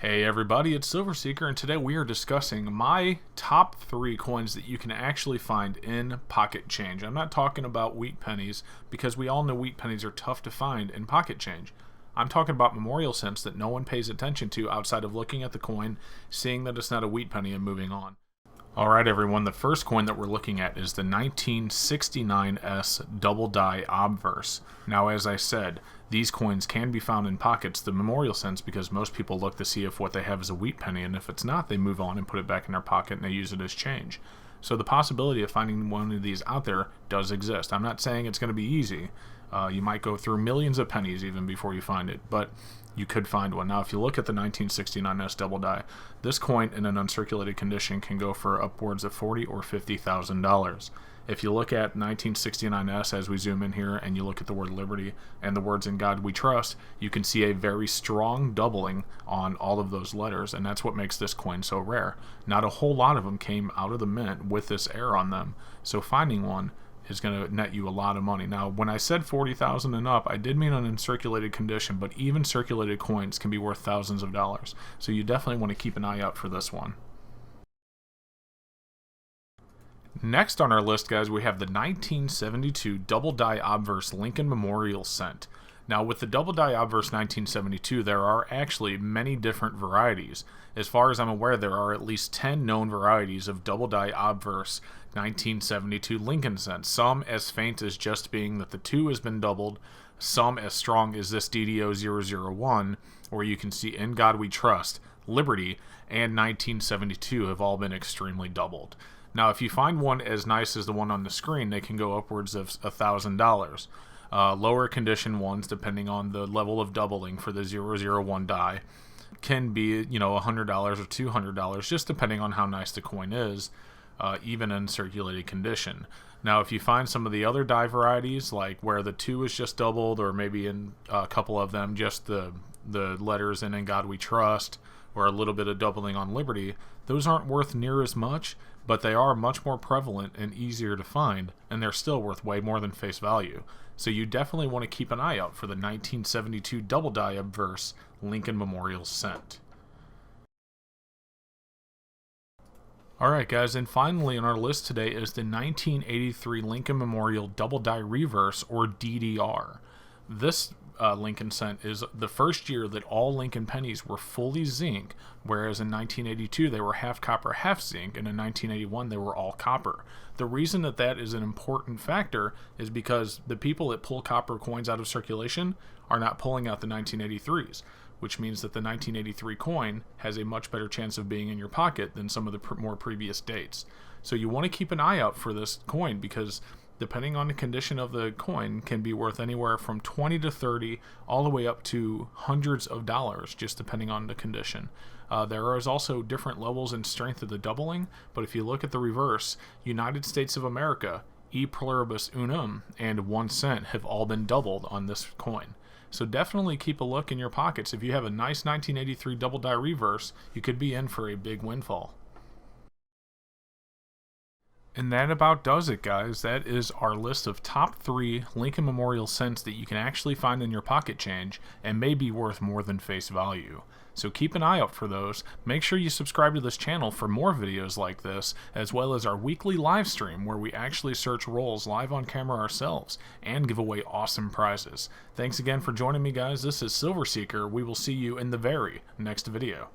Hey everybody, it's Silver Seeker, and today we are discussing my top 3 coins that you can actually find in pocket change. I'm not talking about wheat pennies, because we all know wheat pennies are tough to find in pocket change. I'm talking about memorial cents that no one pays attention to outside of looking at the coin, seeing that it's not a wheat penny, and moving on. Alright everyone, the first coin that we're looking at is the 1969S Double Die Obverse. Now, as I said, these coins can be found in pockets, the memorial cents, because most people look to see if what they have is a wheat penny, and if it's not, they move on and put it back in their pocket and they use it as change. So the possibility of finding one of these out there does exist. I'm not saying it's going to be easy. You might go through millions of pennies even before you find it, but you could find one. Now, if you look at the 1969S Double Die, this coin in an uncirculated condition can go for upwards of $40,000 or $50,000. If you look at 1969S as we zoom in here and you look at the word liberty and the words "In God We Trust," you can see a very strong doubling on all of those letters, and that's what makes this coin so rare. Not a whole lot of them came out of the mint with this error on them, so finding one is going to net you a lot of money. Now, when I said 40,000 and up, I did mean an uncirculated condition, but even circulated coins can be worth thousands of dollars, so you definitely want to keep an eye out for this one. Next on our list, guys, we have the 1972 Double Die Obverse Lincoln Memorial Cent. Now, with the Double Die Averse 1972, there are actually many different varieties. As far as I'm aware, there are at least 10 known varieties of Double Die Averse 1972 Lincoln cents. Some as faint as just being that the 2 has been doubled, some as strong as this DDO001, where you can see "In God We Trust," Liberty, and 1972 have all been extremely doubled. Now, if you find one as nice as the one on the screen, they can go upwards of $1,000. Lower condition ones, depending on the level of doubling for the 001 die, can be, $100 or $200, just depending on how nice the coin is, even in circulated condition. Now, if you find some of the other die varieties, like where the 2 is just doubled, or maybe in a couple of them just the letters "In God We Trust," or a little bit of doubling on Liberty, those aren't worth near as much, but they are much more prevalent and easier to find, and they're still worth way more than face value. So you definitely want to keep an eye out for the 1972 Double Die Obverse Lincoln Memorial Cent. Alright guys, and finally on our list today is the 1983 Lincoln Memorial Double Die Reverse, or DDR. This Lincoln cent is the first year that all Lincoln pennies were fully zinc, whereas in 1982 they were half copper, half zinc, and in 1981 they were all copper. The reason that that is an important factor is because the people that pull copper coins out of circulation are not pulling out the 1983s, which means that the 1983 coin has a much better chance of being in your pocket than some of the more previous dates. So you want to keep an eye out for this coin, because depending on the condition of the coin, can be worth anywhere from 20 to 30, all the way up to hundreds of dollars, just depending on the condition. There is also different levels and strength of the doubling, but if you look at the reverse, United States of America, E pluribus unum, and 1 cent have all been doubled on this coin. So definitely keep a look in your pockets. If you have a nice 1983 Double Die Reverse, you could be in for a big windfall. And that about does it, guys. That is our list of top 3 Lincoln Memorial cents that you can actually find in your pocket change and may be worth more than face value. So keep an eye out for those. Make sure you subscribe to this channel for more videos like this, as well as our weekly live stream where we actually search rolls live on camera ourselves and give away awesome prizes. Thanks again for joining me, guys. This is Silver Seeker. We will see you in the very next video.